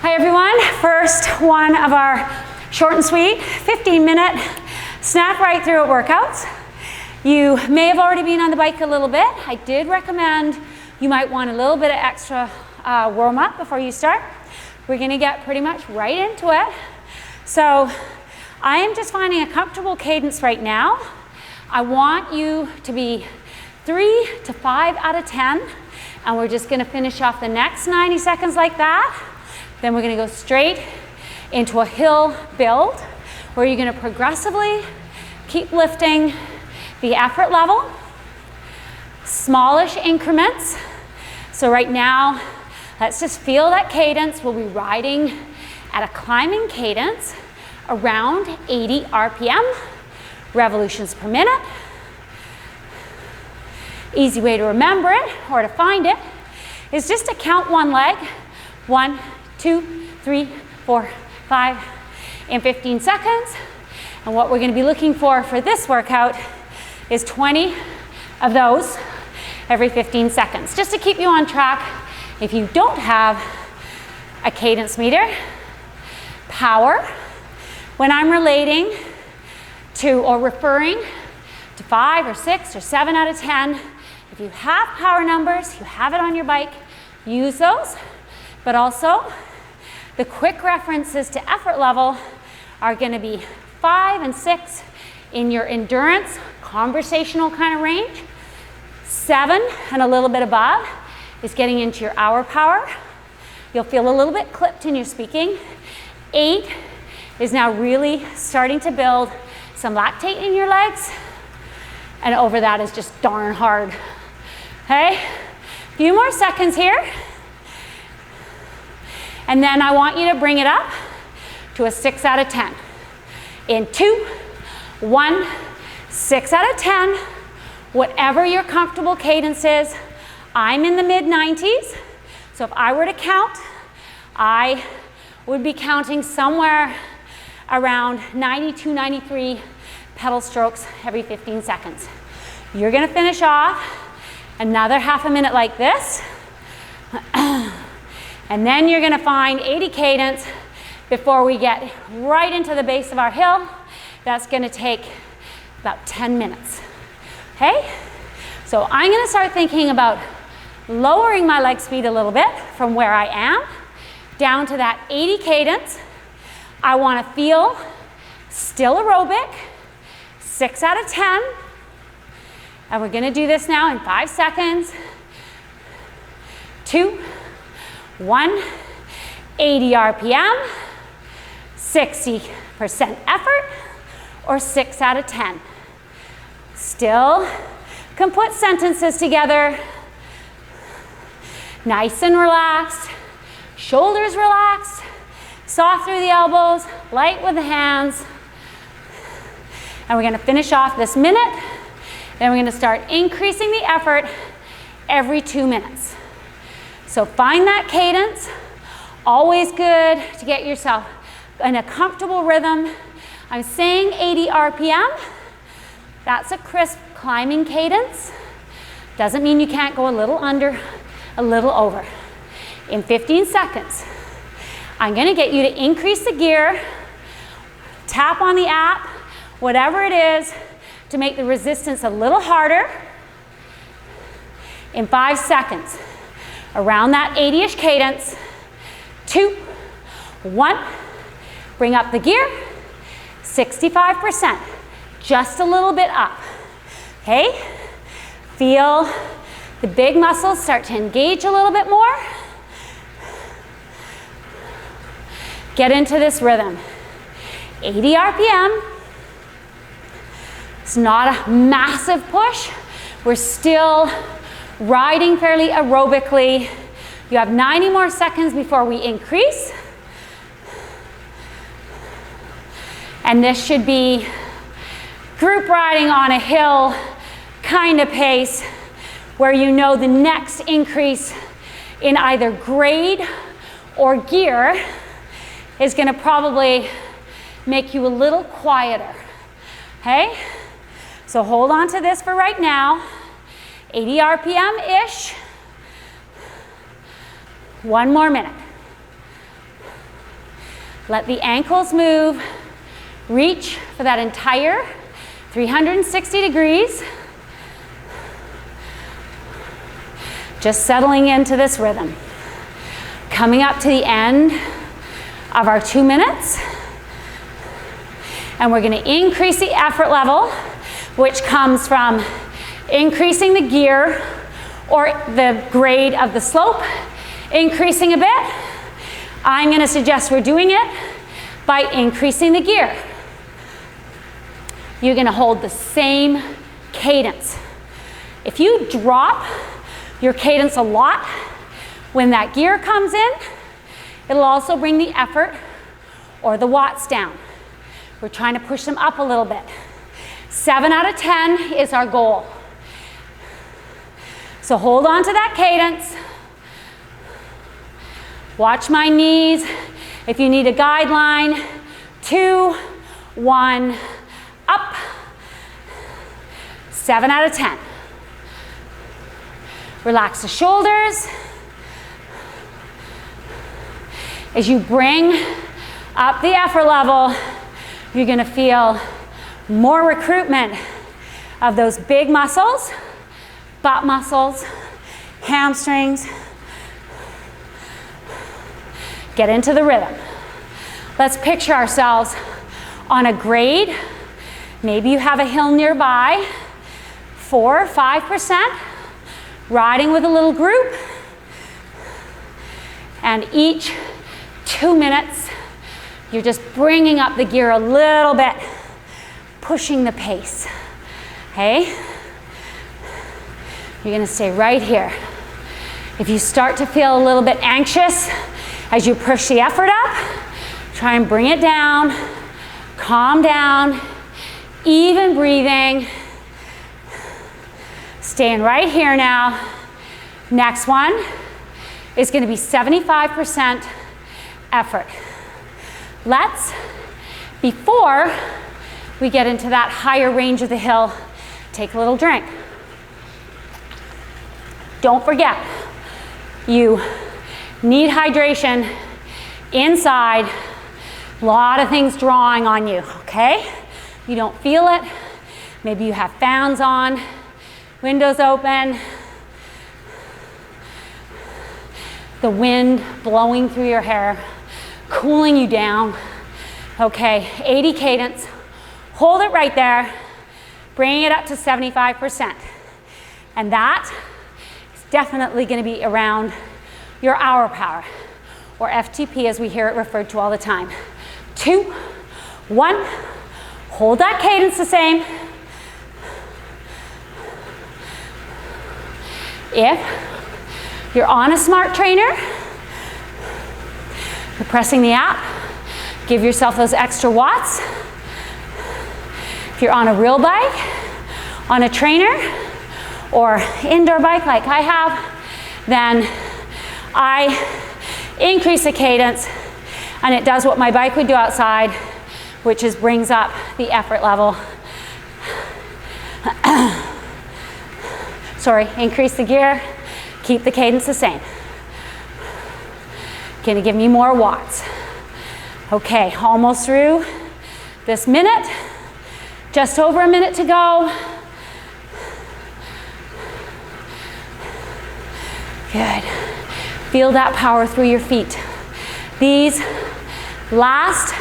Hi everyone, first one of our short and sweet 15-minute snap right through it workouts. You may have already been on the bike a little bit. I did recommend you might want a little bit of extra warm up before you start. We're gonna get pretty much right into it. So I am just finding a comfortable cadence right now. I want you to be 3 to 5 out of 10, and we're just gonna finish off the next 90 seconds like that. Then we're gonna go straight into a hill build where you're gonna progressively keep lifting the effort level, smallish increments. So right now, let's just feel that cadence. We'll be riding at a climbing cadence around 80 RPM, revolutions per minute. Easy way to remember it or to find it is just to count one leg. 1, 2, 3, 4, 5 in 15 seconds. And what we're going to be looking for this workout is 20 of those every 15 seconds, just to keep you on track. If you don't have a cadence meter, power, when I'm relating to or referring to 5 or 6 or 7 out of 10, if you have power numbers, you have it on your bike, use those. But also, the quick references to effort level are going to be 5 and 6 in your endurance, conversational kind of range. 7 and a little bit above is getting into your hour power. You'll feel a little bit clipped in your speaking. 8 is now really starting to build some lactate in your legs. And over that is just darn hard. Okay? A few more seconds here. And then I want you to bring it up to a 6 out of 10. In 2, 1, 6 out of 10. Whatever your comfortable cadence is. I'm in the mid-90s. So if I were to count, I would be counting somewhere around 92, 93 pedal strokes every 15 seconds. You're gonna finish off another half a minute like this. And then you're gonna find 80 cadence before we get right into the base of our hill. That's gonna take about 10 minutes, okay? So I'm gonna start thinking about lowering my leg speed a little bit from where I am down to that 80 cadence. I wanna feel still aerobic, 6 out of 10. And we're gonna do this now in 5 seconds. 2, 1, 80 RPM, 60% effort, or 6 out of 10. Still can put sentences together. Nice and relaxed, shoulders relaxed, soft through the elbows, light with the hands. And we're gonna finish off this minute. Then we're gonna start increasing the effort every 2 minutes. So find that cadence. Always good to get yourself in a comfortable rhythm. I'm saying 80 RPM. That's a crisp climbing cadence. Doesn't mean you can't go a little under, a little over. In 15 seconds, I'm gonna get you to increase the gear, tap on the app, whatever it is, to make the resistance a little harder. In 5 seconds, around that 80-ish cadence. 2, 1, bring up the gear, 65%, just a little bit up, okay? Feel the big muscles start to engage a little bit more. Get into this rhythm. 80 RPM. It's not a massive push. We're still riding fairly aerobically. You have 90 more seconds before we increase. And this should be group riding on a hill kind of pace where you know the next increase in either grade or gear is gonna probably make you a little quieter, okay? So hold on to this for right now. 80 RPM-ish. 1 more minute. Let the ankles move. Reach for that entire 360 degrees. Just settling into this rhythm. Coming up to the end of our 2 minutes. And we're going to increase the effort level, which comes from increasing the gear or the grade of the slope, increasing a bit. I'm going to suggest we're doing it by increasing the gear. You're going to hold the same cadence. If you drop your cadence a lot, when that gear comes in, it'll also bring the effort or the watts down. We're trying to push them up a little bit. 7 out of 10 is our goal. So hold on to that cadence. Watch my knees. If you need a guideline, 2, 1, up. 7 out of 10. Relax the shoulders. As you bring up the effort level, you're going to feel more recruitment of those big muscles, butt muscles, hamstrings. Get into the rhythm. Let's picture ourselves on a grade. Maybe you have a hill nearby, 4 or 5%, riding with a little group. And each 2 minutes, you're just bringing up the gear a little bit, pushing the pace, okay? You're gonna stay right here. If you start to feel a little bit anxious as you push the effort up, try and bring it down, calm down, even breathing. Staying right here now. Next one is gonna be 75% effort. Let's, before we get into that higher range of the hill, take a little drink. Don't forget, you need hydration inside. A lot of things drawing on you, okay? You don't feel it. Maybe you have fans on, windows open, the wind blowing through your hair, cooling you down. Okay, 80 cadence. Hold it right there, bringing it up to 75%. And that is definitely going to be around your hour power, or FTP as we hear it referred to all the time. 2, 1, hold that cadence the same. If you're on a smart trainer, you're pressing the app, give yourself those extra watts. If you're on a real bike, on a trainer, or indoor bike like I have, then I increase the cadence and it does what my bike would do outside, which is brings up the effort level. Sorry, increase the gear, keep the cadence the same. Gonna give me more watts. Okay, almost through this minute. Just over a minute to go. Good. Feel that power through your feet. These last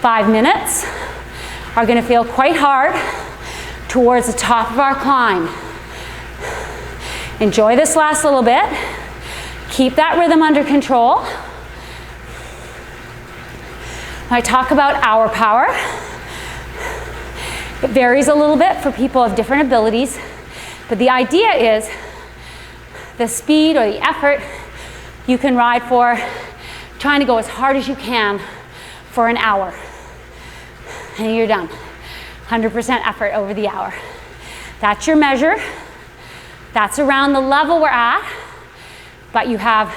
5 minutes are going to feel quite hard towards the top of our climb. Enjoy this last little bit. Keep that rhythm under control. When I talk about hour power, it varies a little bit for people of different abilities, but the idea is the speed or the effort you can ride for, trying to go as hard as you can for an hour. And you're done. 100% effort over the hour. That's your measure. That's around the level we're at, but you have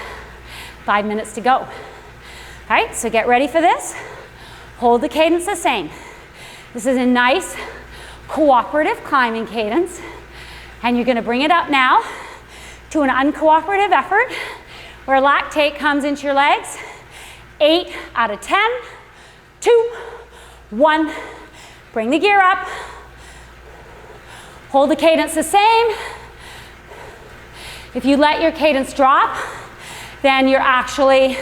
5 minutes to go. All right, so get ready for this. Hold the cadence the same. This is a nice cooperative climbing cadence, and you're going to bring it up now to an uncooperative effort where lactate comes into your legs. 8 out of 10. 2, 1. Bring the gear up. Hold the cadence the same. If you let your cadence drop, then you're actually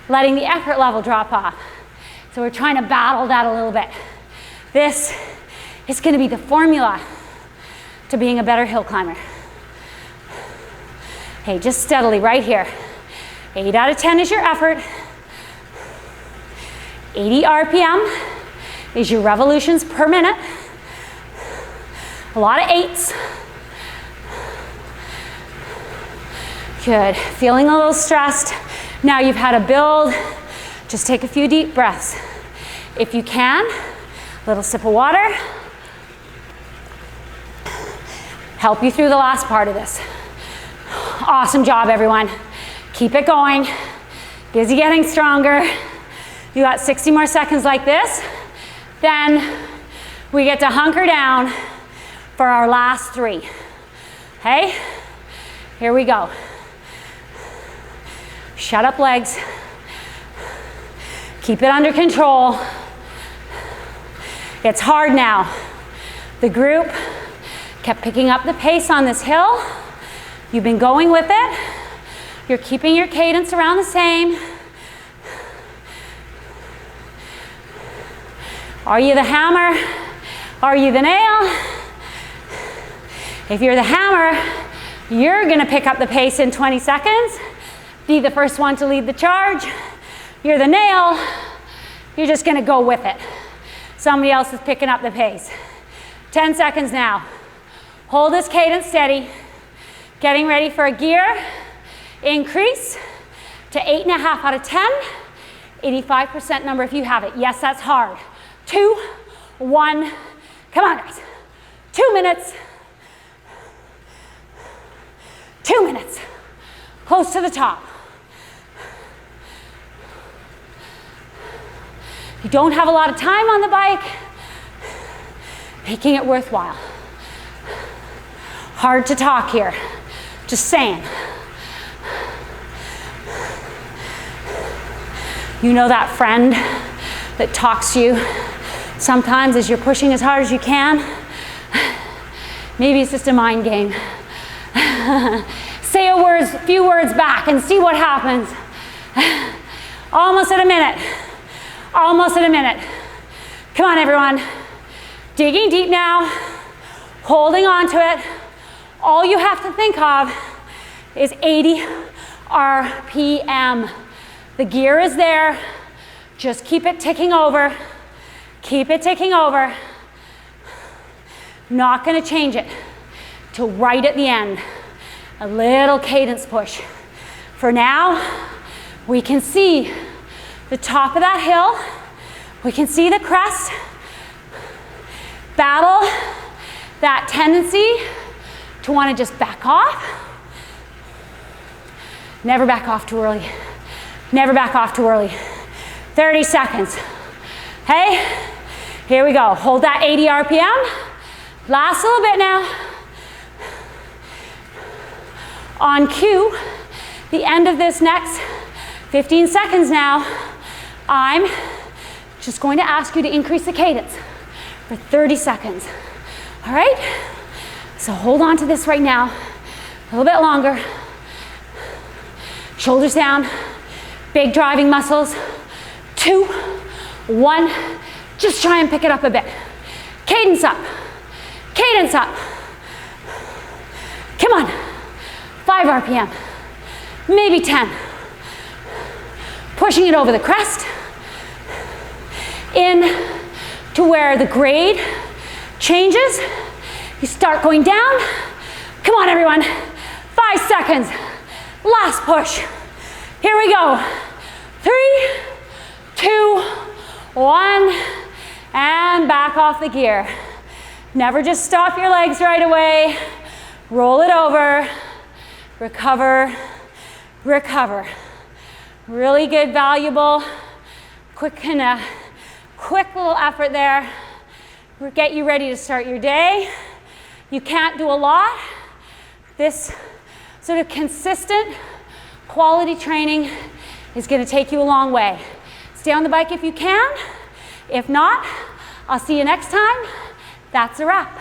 letting the effort level drop off. So we're trying to battle that a little bit. This is going to be the formula to being a better hill climber. Okay, just steadily right here. 8 out of 10 is your effort. 80 RPM is your revolutions per minute. A lot of 8s. Good, feeling a little stressed. Now you've had a build. Just take a few deep breaths. If you can, a little sip of water. Help you through the last part of this. Awesome job, everyone. Keep it going. Busy getting stronger. You got 60 more seconds like this. Then we get to hunker down for our last 3. Okay? Here we go. Shut up, legs. Keep it under control. It's hard now. The group kept picking up the pace on this hill. You've been going with it. You're keeping your cadence around the same. Are you the hammer? Are you the nail? If you're the hammer, you're gonna pick up the pace in 20 seconds. Be the first one to lead the charge. You're the nail, you're just gonna go with it. Somebody else is picking up the pace. 10 seconds now. Hold this cadence steady. Getting ready for a gear increase to 8.5 out of 10. 85% number if you have it. Yes, that's hard. 2, 1, come on guys. 2 minutes. 2 minutes. Close to the top. You don't have a lot of time on the bike, making it worthwhile. Hard to talk here, just saying. You know that friend that talks to you sometimes as you're pushing as hard as you can? Maybe it's just a mind game. Say a few words back and see what happens. Almost at a minute. Almost at a minute. Come on, everyone. Digging deep now, holding on to it. All you have to think of is 80 RPM. The gear is there. Just keep it ticking over. Keep it ticking over. Not going to change it till right at the end. A little cadence push. For now, we can see the top of that hill. We can see the crest. Battle that tendency to want to just back off. Never back off too early. Never back off too early. 30 seconds. Hey, here we go. Hold that 80 RPM. Last little bit now. On cue, the end of this next 15 seconds now, I'm just going to ask you to increase the cadence for 30 seconds. All right? So hold on to this right now. A little bit longer. Shoulders down. Big driving muscles. 2, 1. Just try and pick it up a bit. Cadence up. Cadence up. Come on. 5 RPM. Maybe 10. Pushing it over the crest. In to where the grade changes. You start going down. Come on, everyone. 5 seconds. Last push. Here we go. 3, 2, 1. And back off the gear. Never just stop your legs right away. Roll it over. Recover. Recover. Really good, valuable, quick little effort there. Get you ready to start your day. You can't do a lot. This sort of consistent quality training is going to take you a long way. Stay on the bike if you can. If not, I'll see you next time. That's a wrap.